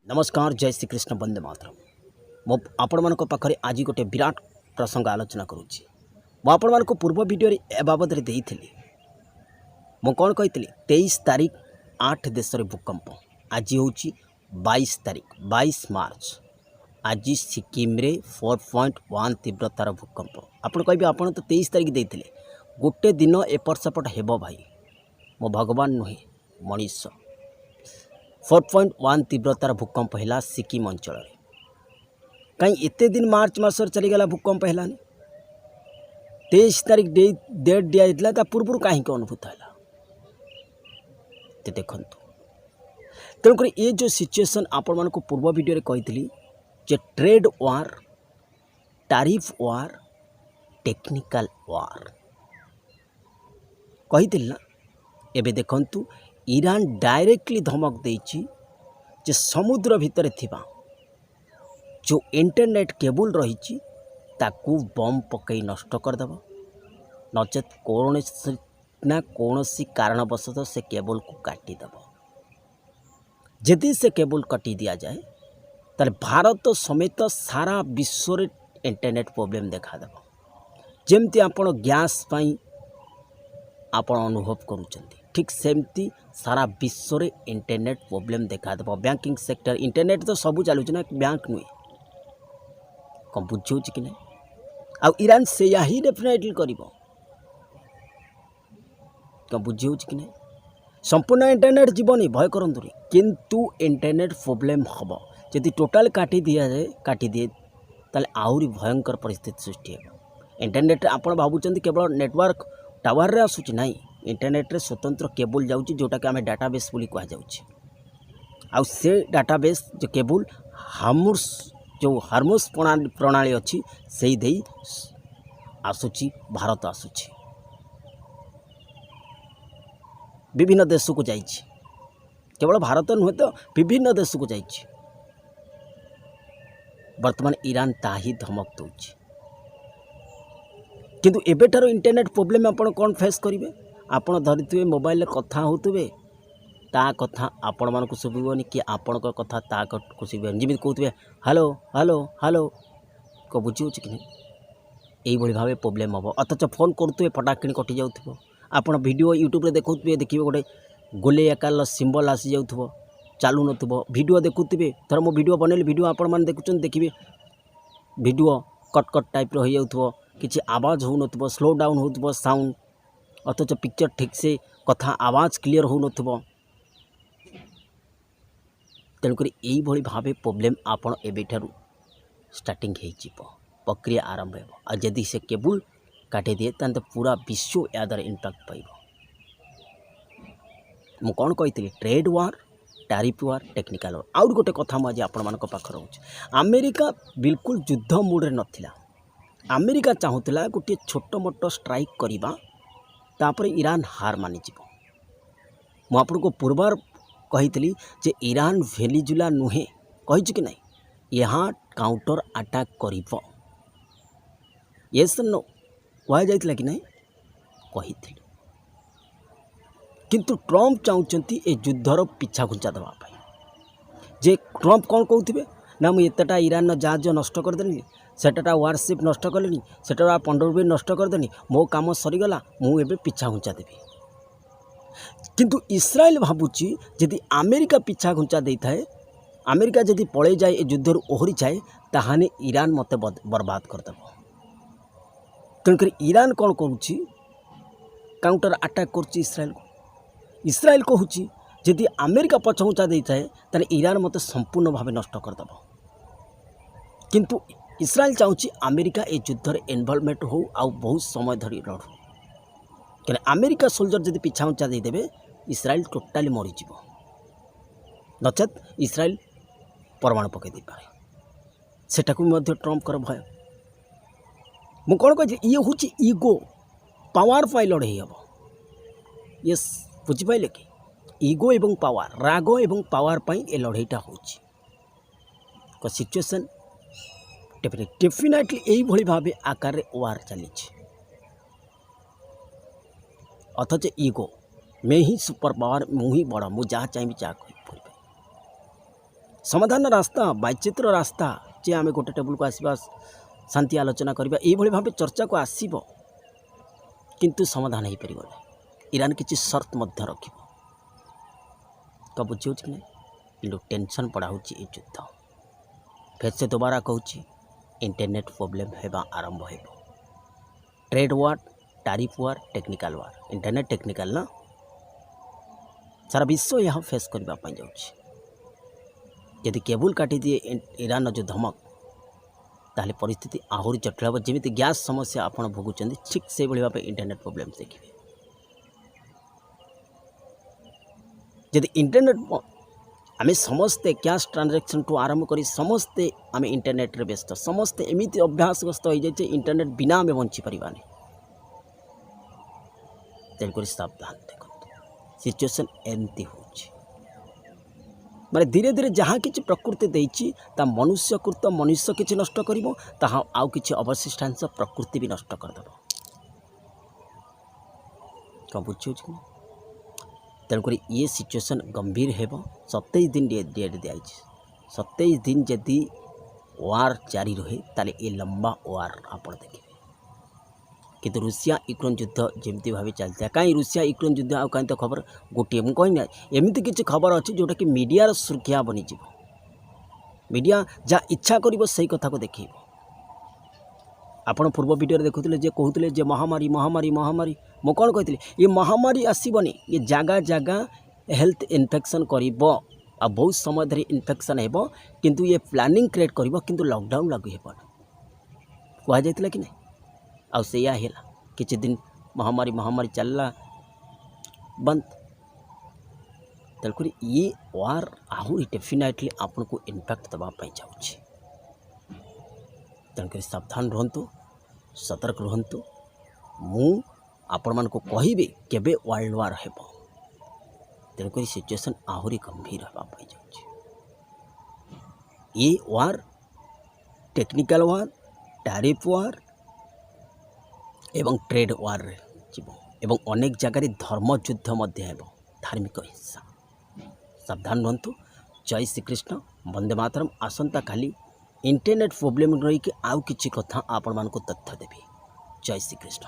नमस्कार जय श्री कृष्ण वंदे मातरम। मो आपण मान पाखे आज गोटे विराट प्रसंग आलोचना करुच्ची। मुझे पूर्व वीडियो ए बाबद कौन कही 23 तारीख 8 देश भूकंप। आज हूँ 22 तारीख 22 मार्च। आज सिक्किम रे 4.1 तीव्रतार भूकंप। आपड़ कह आप तो 23 तारीख देते गोटे दिन एपट सेपट हेब भाई मो भगवान नुहे मनीष। 4.1 तीव्रतार भूकंप है सिक्किम अंचल। कहीं एते दिन मार्च मासर चलीगला भूकंप है 23 तारीख डेट दिया पूर्व कहीं अनुभूत है देखु। तेणुक ये जो सिचुएशन आपण मानक पूर्व वीडियो कही जे ट्रेड वार टारिफ वार टेक्निकल वार कही ना। एबे देखंतु ईरान डायरेक्टली धमक देछि जे समुद्र भितर थिबा जो इंटरनेट केबल रही ताकू बम पकई नष्ट करदेव नचेत कौनसी कारणवशतः से केबल को काटिदेव। जदि से केबल काटी दिया जाए ताले भारत समेत सारा विश्व रे इंटरनेट प्रॉब्लम देखादेव। जेमती आपण गैस पाई आपण अनुभव करुचंती ठीक सेमती सारा विश्व रे इंटरनेट प्रॉब्लम देखादेव। बैंकिंग सेक्टर इंटरनेट तो सब चलुच ना बैंक नुहे कौन बुझे कि नहीं। आ ईरान से ही डेफिनेटली करिवो कौन बुझे कि नहीं। संपूर्ण इंटरनेट जीवनी भय करंतु किंतु इंटरनेट प्रॉब्लम हम जदि टोटाल काटी दिया जाए काटी दिए ताले आहुरी भयंकर परिस्थिति सृष्टि हो। इंटरनेट आपण भावुचंदी केवल नेटवर्क टावर रे आसुची नहीं। इंटरनेट रे स्वतंत्र केबल जाउची जोटा कि आमे डाटाबेस बोली कह जाउची। आ से डाटाबेस जो केबल हार्मोस प्रणाली अच्छी से दे आसुची भारत आसुची विभिन्न देश को जाइछि। केवल भारत नुहे तो विभिन्न देश को जाइछि। वर्तमान ईरान ताही धमक दौची किंतु एबेठार इंटरनेट प्रॉब्लम आपण कौन फेस करेंगे। आपण धरिथे मोबाइल कथा होते ता कथा आपण मानक शुभन कि आपण कथा ता को शुभन जमी कहते हेलो हेलो हेलो को बुझे कि नहीं। यही भाव प्रॉब्लम हम अथच फोन करुवे फटाक कि कटि जाऊ। आपण वीडियो यूट्यूब देखुए देखिए गोटे गोले आकार सिंबल आसी जाऊ चालू न वीडियो देखुए थर मो वीडियो बनैली वीडियो आपण मैंने देखुं देखिए वीडियो कट कट टाइप हो जाऊ किसी आवाज़ हो न स्लो डाउन हो साउंड अथच पिक्चर ठीक से कथा आवाज़ क्लियर हो न। तेणुक यही भाव प्रॉब्लम आपण एबेठारु स्टार्टिंग हो प्रक्रिया आरंभ हो। आ जदि से केबल काटी दिए तो पूरा विश्व या द्वारा इम्पैक्ट पाइब। मु कौन कही ट्रेड वार टारिफ वार टेक्निकल वार। आउर गोटे कथा मुझे आपण मान पाखे रोचे अमेरिका बिल्कुल युद्ध मूड रे नथिला। अमेरिका चाहूला गोटे छोट मोट स्ट्राइक करवा तापर ईरान हार मानिज। मुझे पूर्वार कही जे ईरान वेनेजुला नुहे कही कि नहीं यहाँ काउंटर अटैक कर येस नो कह जाइला कि नहीं कही। किंतु ट्रंप चाहते ए युद्धर पिछा घुंचा देवाई जे ट्रंप कौन कहते ना मुझे एतटा ईरान जहाज नष्ट करदेली सेटा वारशिप नष्ट कले सेटा पंडुबी नष्ट करदेली मो काम सरीगला मुझे पिछा घुंचा देवी। किंतु इस्राएल भावुची जदि अमेरिका पिछा घुंचा दे थाए अमेरिका जदि पड़े जाए युद्धर ओहरी जाए ताहाने ईरान मते बर्बाद करदेव। तेणुक ईरान कौन करुच्ची काउंटर अटैक कर इस्राएल को। इस्राएल कहूँ जदि अमेरिका पछघुंचा दे थाए ताले ईरान मते संपूर्ण भाव नष्ट करदेव। किंतु इस्राएल चाहूँगी अमेरिका ए युद्धर इन्वॉल्वमेंट हो आ बहुत समय धरी लड़ू क्या अमेरिका सोल्जर जदि पिछा घुंचा देदेवे इस्राएल टोटाली मरीज नचेत इस्राएल परमाणु पकई पारे सेटा ट्रंप भय। मु कौन कही ये हूँ इगो पावर पाई लड़े हम ये बुझिपारे कि इगो एवं पावर राग एवं पावर पाई ए लड़ईटा हो सिचुएसन डेफिनेटली यही भाव आकार वार चली। अथच इगो मैं ही सुपर पावर मुझे बड़ा मुझे जहाँ चाहिए जहाँ कही। समाधान रास्ता वैचित्र रास्ता जे आम गोटे टेबुल को आसवा शांति आलोचना करवा ये भाव चर्चा को आसब किंतु समाधान हो पार ईरान किसी सर्त मध्य रख बुझे कि नहीं कि टेंशन पढ़ाऊँ ये युद्ध फिर से दोबारा कहूँ इंटरनेट प्रोब्लेम होगा आरंभ हो ट्रेड वार टैरिफ वार टेक्निकल वार इंटरनेट टेक्निकल ना सारा विश्व यहाँ फेस करने जाऊँगी केबल काटी दिए ईरान जो धमक ताहले परिस्थिति आहरी जटिल हम जमी गैस समस्या आप भोगुंट ठीक से भाव इंटरनेट प्रोब्लेम देखिए जदि इंटरनेट आम समस्ते कैश ट्रांजैक्शन टू आरंभ कर समस्ते आम इंटरनेट रे व्यस्त समस्ते एमती अभ्यासग्रस्त हो जाए इंटरनेट बिना आम बंची पारानी तेणुक सावधान देखो सिचुएशन एमती हो माने धीरे धीरे जहाँ कि प्रकृति देती मनुष्यकृत मनुष्य किसी नष्ट कर आउ कि अवशिष्टांश प्रकृति भी नष्ट करदेव कौन बुझे तेणुक ये सिचुएशन गंभीर है 27 दिन डेट दिखाई 27 दिन जदि वार जारी रहे ताले ये लंबा वार आप देखिए किंतु रूसिया यूक्रेन युद्ध जमी भाव चलता कहीं रूसिया यूक्रेन युद्ध आ कहीं तो खबर गोटे मुझे कहना एमती किसी खबर अच्छी जोटा कि मीडिया सुरक्षा बनीज मीडिया जहाँ इच्छा कर से कथा को देख आपण पूर्व वीडियो देखुले जे कहते जे महामारी महामारी महामारी मु कौन कही ये महामारी आसबनी ये जगह जगह हेल्थ इन्फेक्शन कर बहुत समय धरी इन्फेक्शन हो किंतु ये प्लानिंग क्रिएट कर किंतु लॉकडाउन लागू हो कहुला कि नहीं आउ से किसी दिन महामारी महामारी चलला बंद तेणुक ये वार आहरी डेफिनेटली आपन को इम्पैक्ट देवाई जाऊँगी तेणुक सावधान रुहतु सतर्क रुहतु मु आपण मान को कहबी केबे वर्ल्ड वार हेबो तेणुक सिचुएशन आहरी गंभीर होगापाई जाऊँगी ये वार टेक्निकल वार टैरिफ वार एवं ट्रेड वार एवं अनेक जगह धर्म युद्ध मध्य धार्मिक हिंसा सावधान रुहतु जय श्रीकृष्ण वंदे मातरम आसंता काली इंटरनेट प्रोब्लेम रही आउ किछि कथा आपण मान को तथ्य देवी जय श्रीकृष्ण।